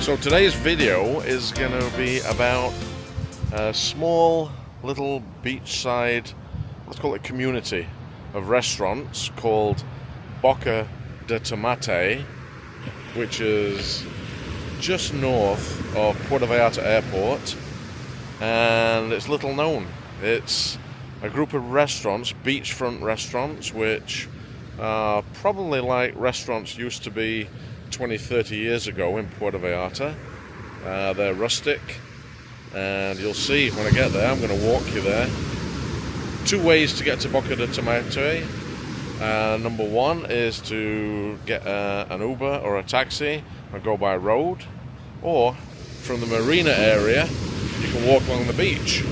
So today's video is going to be about a small little beachside, let's call it community of restaurants called Boca De Tomates, which is just north of Puerto Vallarta Airport, and it's little known. It's a group of restaurants, beachfront restaurants, which are probably like restaurants used to be 20-30 years ago in Puerto Vallarta. They're rustic, and you'll see when I get there. I'm going to walk you there. Two ways to get to Boca De Tomates. Number one is to get an Uber or a taxi and go by road, or from the marina area you can walk along the beach.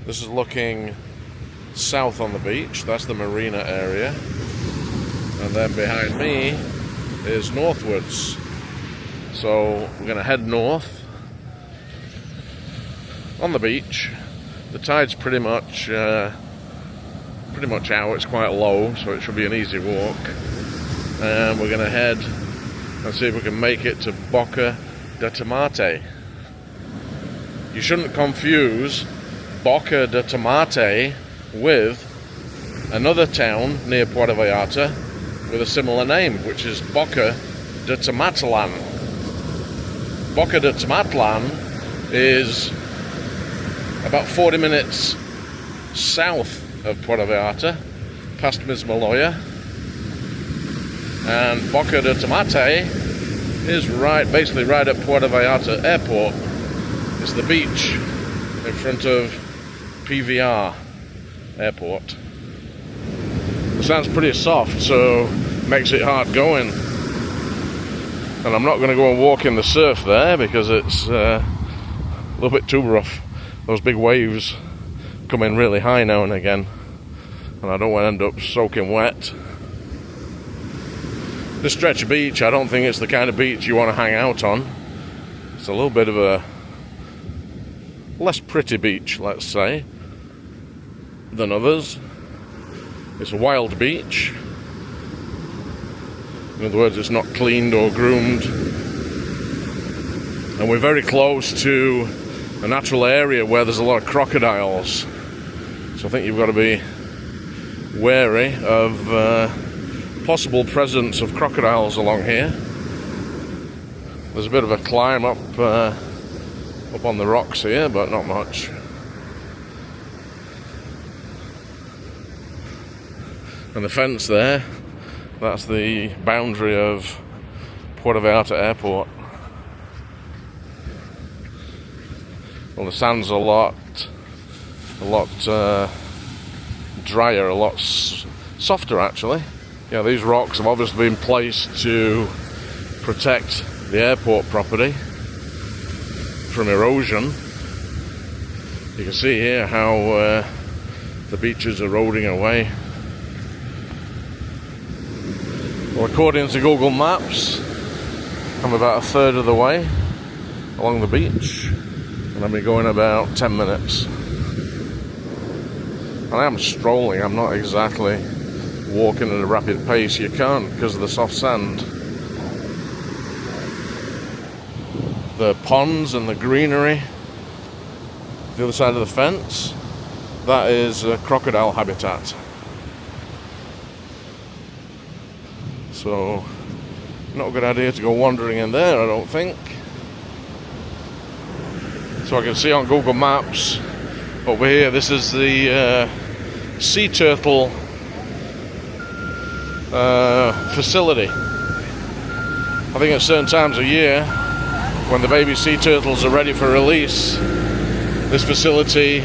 This is looking south on the beach. That's the marina area, and then behind me is northwards. So we're going to head north on the beach. The tide's pretty much out. It's quite low, so it should be an easy walk. And we're going to head and see if we can make it to Boca De Tomates. You shouldn't confuse Boca De Tomates with another town near Puerto Vallarta with a similar name, which is Boca De Tomatlan. Boca De Tomatlan is about 40 minutes south of Puerto Vallarta, past Mismaloya, and Boca De Tomates is basically right at Puerto Vallarta Airport. It's the beach in front of PVR Airport. The sand's pretty soft, so makes it hard going. And I'm not going to go and walk in the surf there because it's a little bit too rough. Those big waves come in really high now and again, and I don't want to end up soaking wet. This stretch of beach, I don't think it's the kind of beach you want to hang out on. It's a little bit of a less pretty beach, let's say, than others. It's a wild beach. In other words, it's not cleaned or groomed. And we're very close to a natural area where there's a lot of crocodiles. So I think you've got to be wary of possible presence of crocodiles along here. There's a bit of a climb up on the rocks here, but not much. And the fence there, that's the boundary of Puerto Vallarta Airport. Well, the sand's a lot drier, a lot softer actually. Yeah, these rocks have obviously been placed to protect the airport property from erosion. You can see here how the beach is eroding away. Well, according to Google Maps, I'm about a third of the way along the beach, and I'll be going about 10 minutes. And I am strolling, I'm not exactly walking at a rapid pace. You can't because of the soft sand. The ponds and the greenery, the other side of the fence, that is a crocodile habitat. So, not a good idea to go wandering in there, I don't think. So I can see on Google Maps over here, this is the sea turtle facility. I think at certain times of year, when the baby sea turtles are ready for release, this facility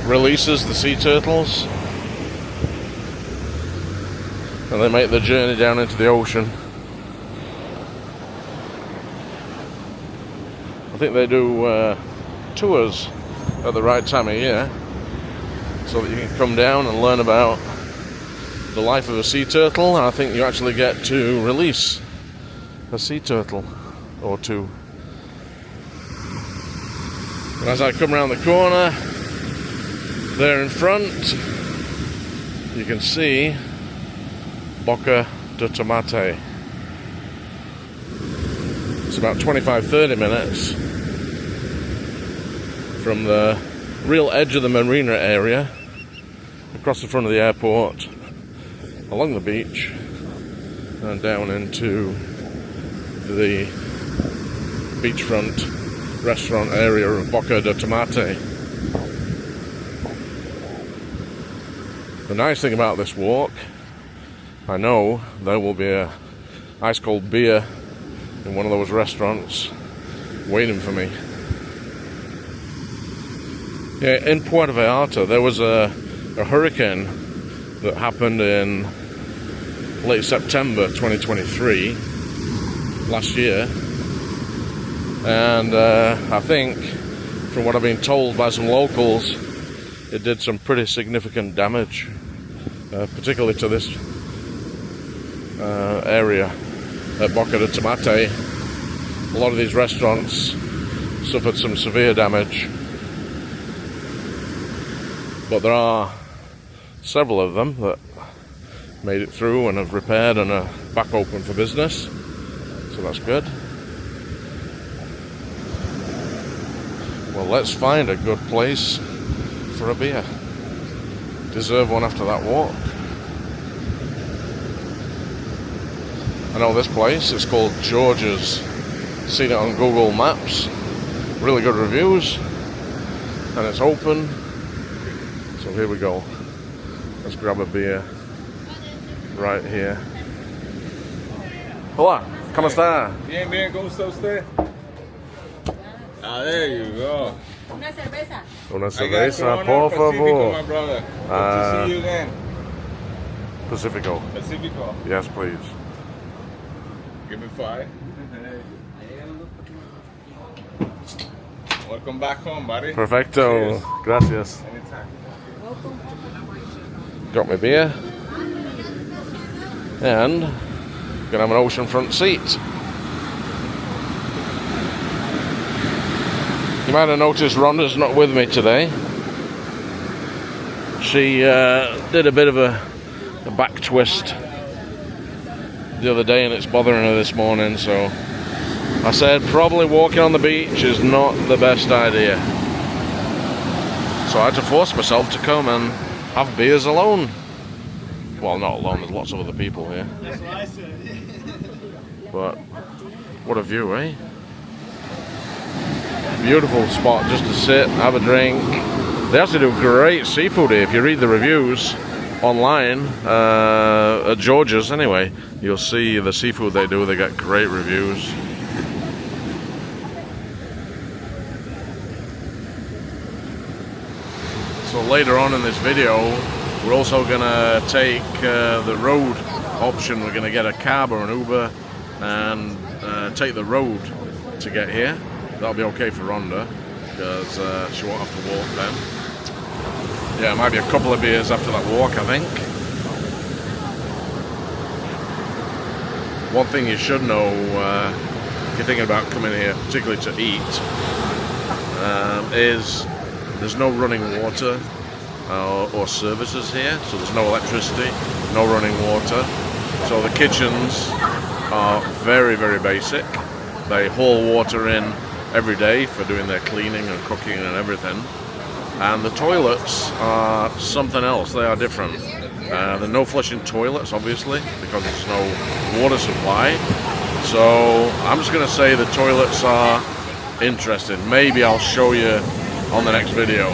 releases the sea turtles, and they make the journey down into the ocean. I think they do tours at the right time of year, so that you can come down and learn about the life of a sea turtle, and I think you actually get to release a sea turtle or two. And as I come around the corner, there in front, you can see Boca De Tomates. It's about 25-30 minutes from the real edge of the marina area, across the front of the airport, along the beach, and down into the beachfront restaurant area of Boca De Tomates. The nice thing about this walk, I know there will be a ice cold beer in one of those restaurants waiting for me. Yeah, in Puerto Vallarta there was a hurricane that happened in late September 2023, last year, and I think, from what I've been told by some locals, it did some pretty significant damage, particularly to this area at Boca De Tomate. A lot of these restaurants suffered some severe damage, but there are several of them that made it through and have repaired and are back open for business, so that's good. Well, let's find a good place for a beer. Deserve one after that walk. I know this place, it's called George's. Seen it on Google Maps, really good reviews, and it's open, so here we go. Let's grab a beer right here. Hola, ¿cómo está? Bien, bien, ¿cómo está usted? Ah, there you go. Una cerveza. Una cerveza, por favor. My brother. Good to see you again. Pacifico. Pacifico. Yes, please. Give me 5. Welcome back home, buddy. Perfecto. Cheers. Gracias. Anytime. Got my beer. And gonna have an oceanfront seat. You might have noticed Rhonda's not with me today. She did a bit of a back twist the other day and it's bothering her this morning, so I said probably walking on the beach is not the best idea. So I had to force myself to come and have beers alone. Well, not alone, there's lots of other people here. That's what I said. But what a view, eh? Beautiful spot just to sit, have a drink. They also do great seafood here. If you read the reviews online, at George's anyway, you'll see the seafood they do. They get great reviews. So later on in this video, we're also gonna take the road option. We're gonna get a cab or an Uber and take the road to get here. That'll be okay for Rhonda because she won't have to walk then. Yeah, it might be a couple of beers after that walk, I think. One thing you should know if you're thinking about coming here, particularly to eat, is there's no running water or services here, so there's no electricity, no running water. So the kitchens are very, very basic. They haul water in every day for doing their cleaning and cooking and everything. And the toilets are something else, they are different. There are no flushing toilets, obviously, because there's no water supply. So I'm just going to say the toilets are interesting. Maybe I'll show you on the next video.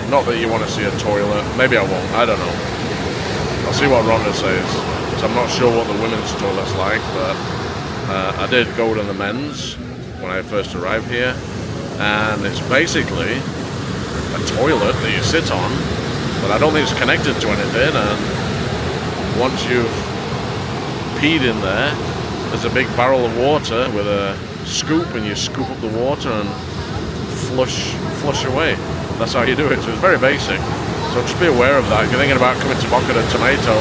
Not that you want to see a toilet. Maybe I won't. I don't know. I'll see what Rhonda says. So I'm not sure what the women's toilet's like, but I did go to the men's when I first arrived here, and it's basically a toilet that you sit on, but I don't think it's connected to anything. And once you've peed in there, there's a big barrel of water with a scoop, and you scoop up the water and flush away. That's how you do it. So it's very basic. So just be aware of that. If you're thinking about coming to Boca De Tomato,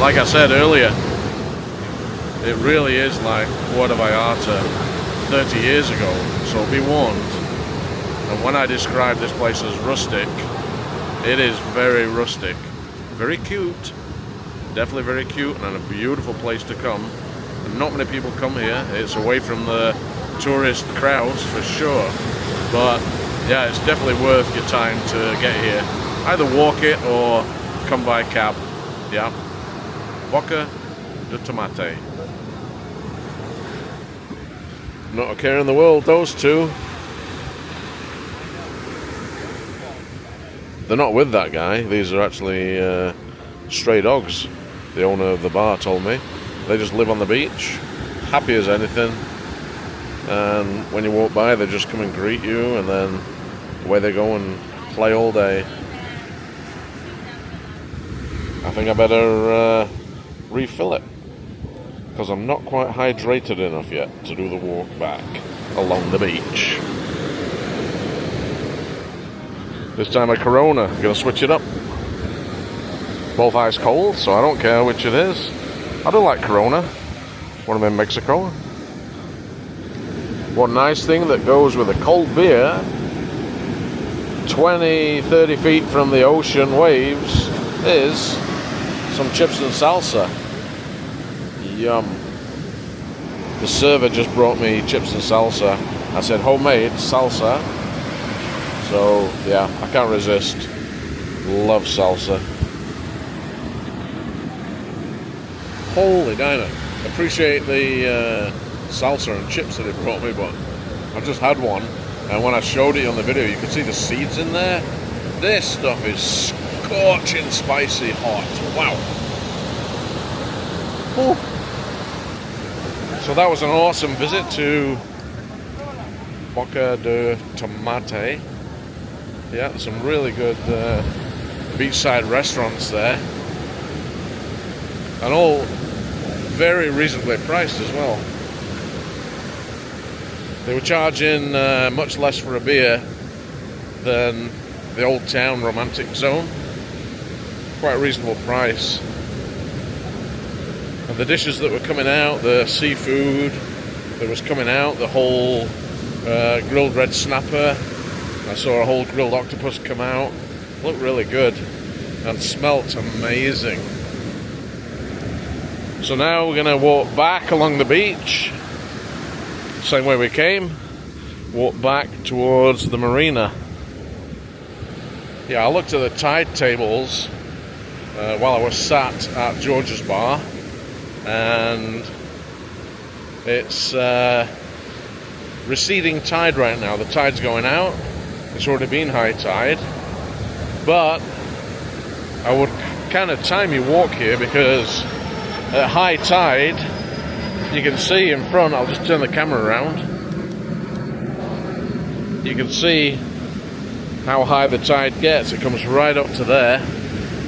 like I said earlier, it really is like Puerto Vallarta 30 years ago. So be warned. And when I describe this place as rustic, it is very rustic. Very cute. Definitely very cute and a beautiful place to come and not many people come here. It's away from the tourist crowds for sure, but yeah, it's definitely worth your time to get here. Either walk it or come by cab. Yeah, Boca De Tomates. Not a care in the world, those two. They're not with that guy. These are actually stray dogs. The owner of the bar told me. They just live on the beach, happy as anything. And when you walk by, they just come and greet you, and then away they go and play all day. I think I better refill it, because I'm not quite hydrated enough yet to do the walk back along the beach. This time a Corona, I'm gonna switch it up. Both ice cold, so I don't care which it is. I do like Corona when I'm in Mexico. One nice thing that goes with a cold beer, 20-30 feet from the ocean waves, is some chips and salsa. Yum. The server just brought me chips and salsa. I said homemade salsa. So yeah, I can't resist. Love salsa. Holy diner. Appreciate the salsa and chips that it brought me, but I just had one, and when I showed it on the video, you could see the seeds in there. This stuff is scorching spicy hot. Wow. Ooh. So that was an awesome visit to Boca De Tomate. Yeah, some really good beachside restaurants there, and all very reasonably priced as well. They were charging much less for a beer than the Old Town Romantic Zone. Quite a reasonable price. And the dishes that were coming out, the seafood that was coming out, the whole grilled red snapper, I saw a whole grilled octopus come out, looked really good and smelt amazing. So now we're going to walk back along the beach, same way we came, walk back towards the marina. Yeah, I looked at the tide tables while I was sat at George's bar, and it's receding tide right now. The tide's going out. It's already been high tide, but I would kind of time your walk here, because at high tide you can see in front, I'll just turn the camera around, you can see how high the tide gets. It comes right up to there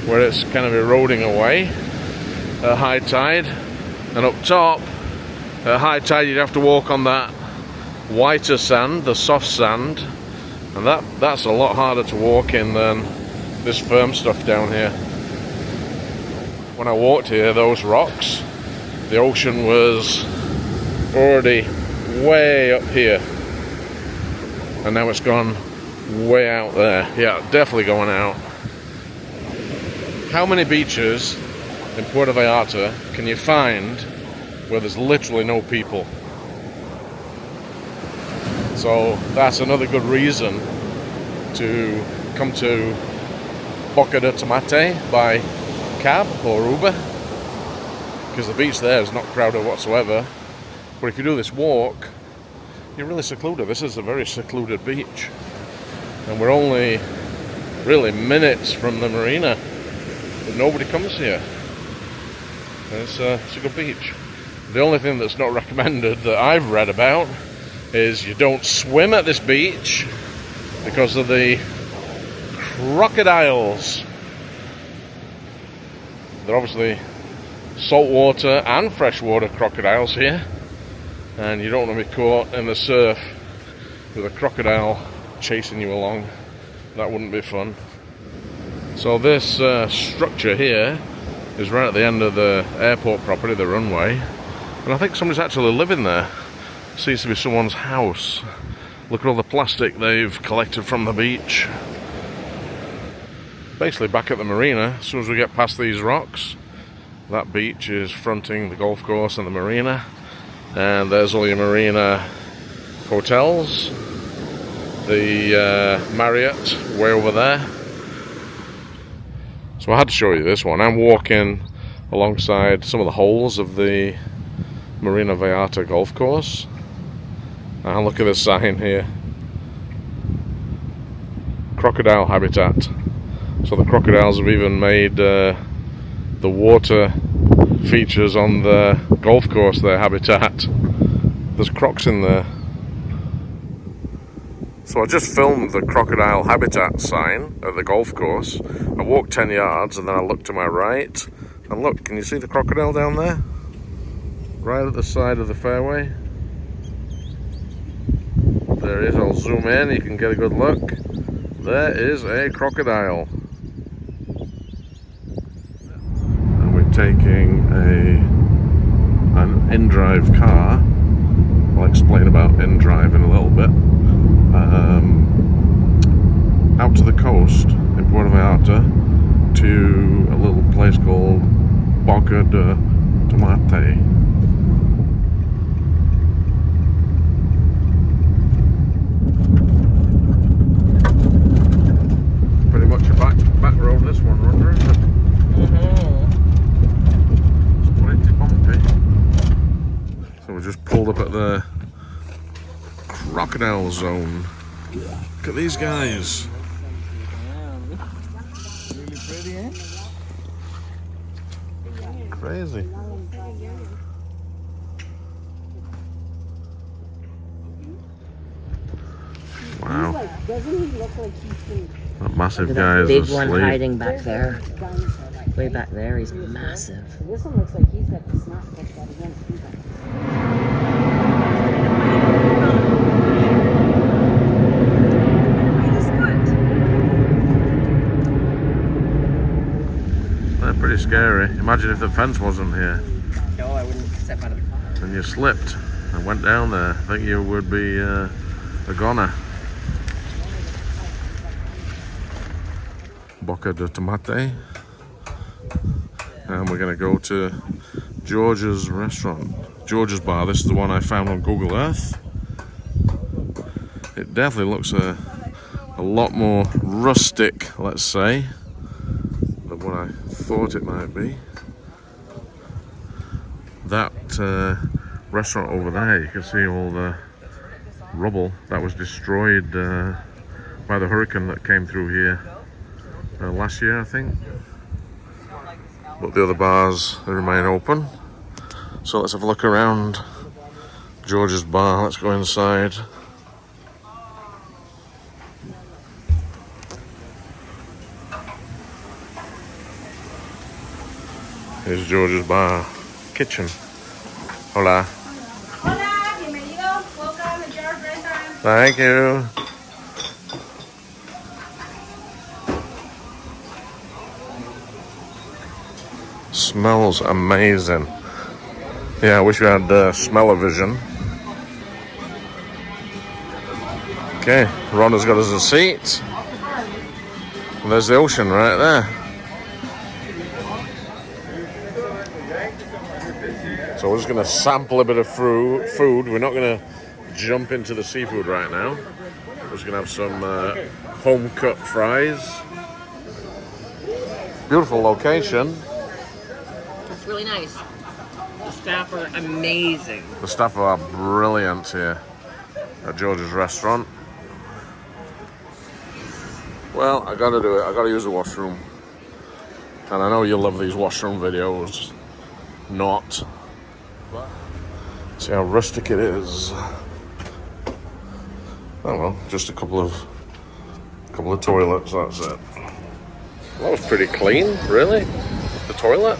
where it's kind of eroding away at high tide, and up top at high tide you'd have to walk on that whiter sand, the soft sand, and that's a lot harder to walk in than this firm stuff down here. When I walked here, those rocks, the ocean was already way up here, and now it's gone way out there. Yeah, definitely going out. How many beaches in Puerto Vallarta can you find where there's literally no people? So that's another good reason to come to Boca De Tomate by cab or Uber, because the beach there is not crowded whatsoever. But if you do this walk, you're really secluded. This is a very secluded beach, and we're only really minutes from the marina, but nobody comes here. It's a good beach. The only thing that's not recommended that I've read about is you don't swim at this beach because of the crocodiles. They're obviously saltwater and freshwater crocodiles here, and you don't want to be caught in the surf with a crocodile chasing you along. That wouldn't be fun. So this structure here is right at the end of the airport property, the runway, and I think somebody's actually living there. Seems to be someone's house. Look at all the plastic they've collected from the beach. Basically back at the marina, as soon as we get past these rocks, That beach is fronting the golf course and the marina, and there's all your marina hotels. The Marriott way over there. So I had to show you this one. I'm walking alongside some of the holes of the Marina Vallarta golf course, and look at this sign here: crocodile habitat. So the crocodiles have even made the water features on the golf course their habitat. There's crocs in there. So I just filmed the crocodile habitat sign at the golf course. I walked 10 yards and then I looked to my right, and look, can you see the crocodile down there? Right at the side of the fairway. There it is. I'll zoom in, you can get a good look. There is a crocodile. And we're taking an in-drive car. I'll explain about in-drive in a little bit. Out to the coast in Puerto Vallarta to a little place called Boca De Tomatlan. Pretty much a back road this one, Roger, isn't it? It's pretty bumpy. So we just pulled up at the crocodile zone. Look at these guys. Really pretty, eh? Crazy. Wow. Doesn't he look like he's That massive Look guy at is that big asleep. one hiding back there. Way back there, he's massive. This one looks like he's got the snot pushed out against him. They're pretty scary. Imagine if the fence wasn't here No, I wouldn't step out of the car. and you slipped and went down there. I think you would be a goner. Boca De Tomates. And we're going to go to George's restaurant. George's bar. This is the one I found on Google Earth. It definitely looks a lot more rustic, let's say, than what I thought it might be. That restaurant over there, you can see all the rubble that was destroyed by the hurricane that came through here last year, I think. But the other bars, they remain open. So let's have a look around George's bar. Let's go inside. Here's George's bar kitchen. Hola. Hola, bienvenido. Welcome to George's Restaurant. Thank you. Smells amazing. Yeah, I wish we had smell-o-vision. Okay, Rhonda's got us a seat. And there's the ocean right there. So we're just going to sample a bit of food. We're not going to jump into the seafood right now. We're just going to have some home-cut fries. Beautiful location. It's really nice. The staff are amazing. The staff are brilliant here at George's restaurant. Well, I gotta do it. I gotta use the washroom. And I know you love these washroom videos. Not. See how rustic it is. Oh well, just a couple of toilets, that's it. That was pretty clean, really. The toilet.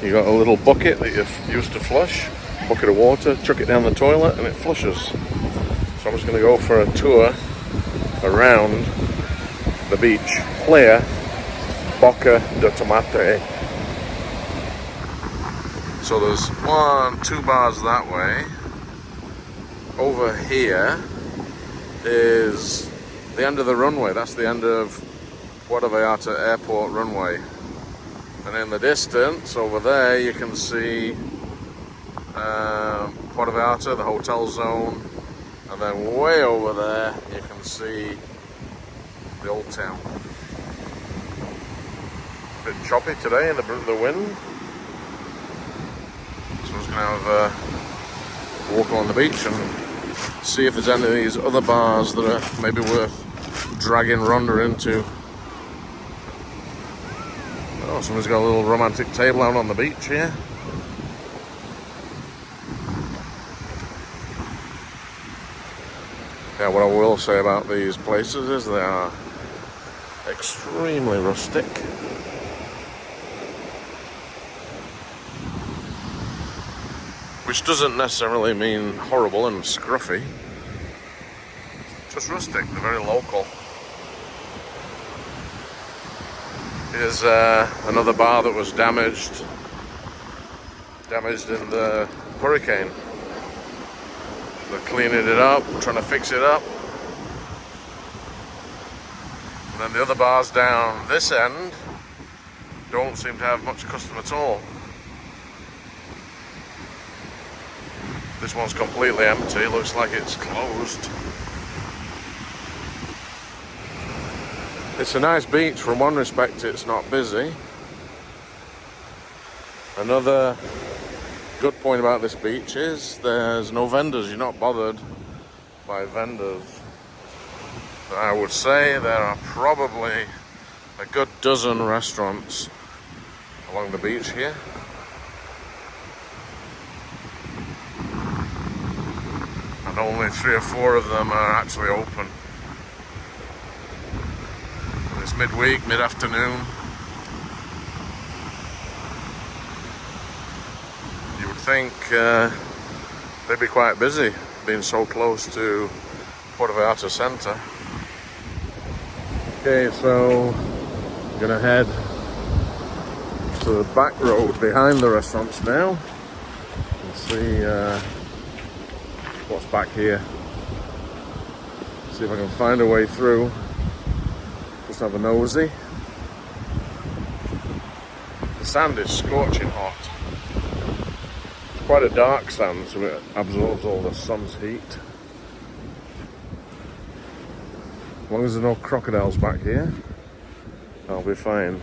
You got a little bucket that you used to flush, bucket of water, chuck it down the toilet and it flushes. So I'm just going to go for a tour around the beach. Playa Boca De Tomates. So there's 2 bars that way. Over here is the end of the runway. That's the end of Puerto Vallarta Airport runway. And in the distance over there you can see Puerto Vallarta, the hotel zone, and then way over there you can see the old town. A bit choppy today in the wind, so I was going to have a walk along the beach and see if there's any of these other bars that are maybe worth dragging Rhonda into. Oh, someone's got a little romantic table out on the beach here. Yeah, what I will say about these places is they are extremely rustic. Which doesn't necessarily mean horrible and scruffy. Just rustic, they're very local. Here's another bar that was damaged in the hurricane. They're cleaning it up, trying to fix it up. And then the other bars down this end don't seem to have much custom at all. This one's completely empty, looks like it's closed. It's a nice beach. From one respect, it's not busy. Another good point about this beach is there's no vendors. You're not bothered by vendors. But I would say there are probably a good dozen restaurants along the beach here. And only 3 or 4 of them are actually open. It's midweek, mid-afternoon. You would think they'd be quite busy, being so close to Puerto Vallarta Center. Okay, so I'm gonna head to the back road behind the restaurants now and see what's back here. See if I can find a way through. Just have a nosy. The sand is scorching hot. It's quite a dark sand, so it absorbs all the sun's heat. As long as there's no crocodiles back here, I'll be fine.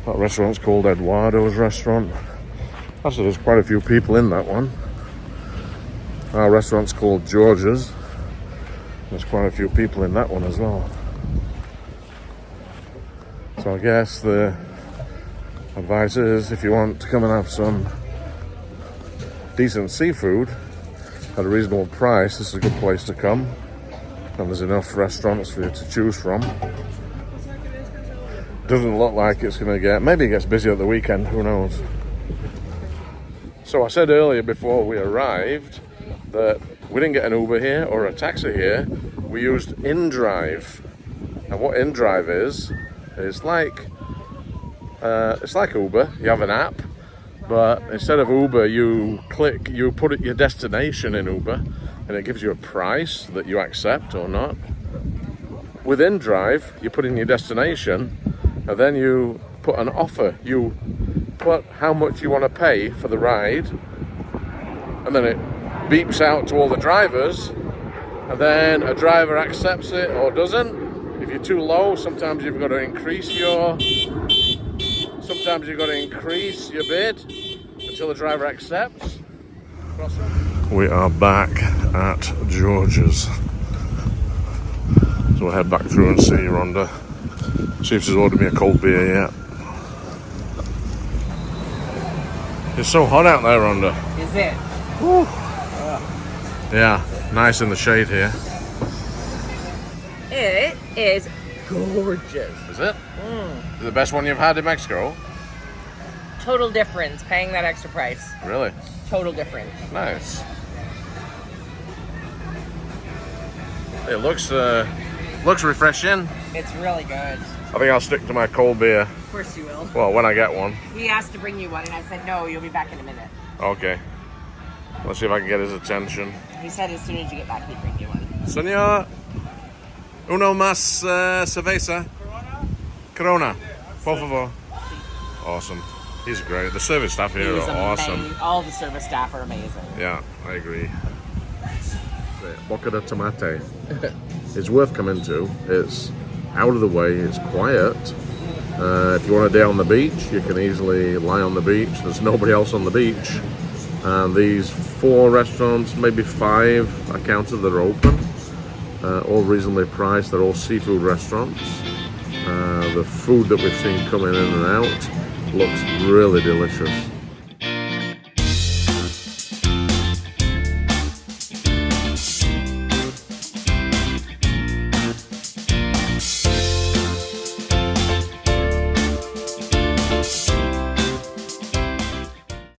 That restaurant's called Eduardo's Restaurant. Actually, there's quite a few people in that one. Our restaurant's called George's. There's quite a few people in that one as well. So I guess the advice is, if you want to come and have some decent seafood at a reasonable price, this is a good place to come. And there's enough restaurants for you to choose from. Doesn't look like it's going to get, maybe it gets busy at the weekend, who knows. So I said earlier before we arrived that we didn't get an Uber here or a taxi here. We used InDrive. And what InDrive is like Uber. You have an app, but instead of Uber, you put your destination in Uber, and it gives you a price that you accept or not. With InDrive, you put in your destination, and then you put an offer. You put how much you want to pay for the ride, and then it beeps out to all the drivers, and then a driver accepts it or doesn't. If you're too low, sometimes you've got to increase your bid until the driver accepts. We are back at George's, so we'll head back through and see Rhonda, see if she's ordered me a cold beer yet. It's so hot out there, Rhonda. Is it? Whew. Yeah, nice in the shade here. It is gorgeous. Is it? Is it the best one you've had in Mexico? Total difference paying that extra price. Really? Total difference. Nice. It looks refreshing. It's really good. I think I'll stick to my cold beer. Of course you will. Well, when I get one. He asked to bring you one, and I said, no, you'll be back in a minute. Okay. Let's see if I can get his attention. He said as soon as you get back, he'd bring you one. Señor, uno más cerveza. Corona, por favor. Awesome. He's great. The service staff here He's are awesome. All the service staff are amazing. Yeah, I agree. Boca De Tomate. It's worth coming to. It's out of the way. It's quiet. If you want a day on the beach, you can easily lie on the beach. There's nobody else on the beach. And these 4 restaurants, maybe 5, I counted, that are open. All reasonably priced. They're all seafood restaurants. The food that we've seen coming in and out looks really delicious.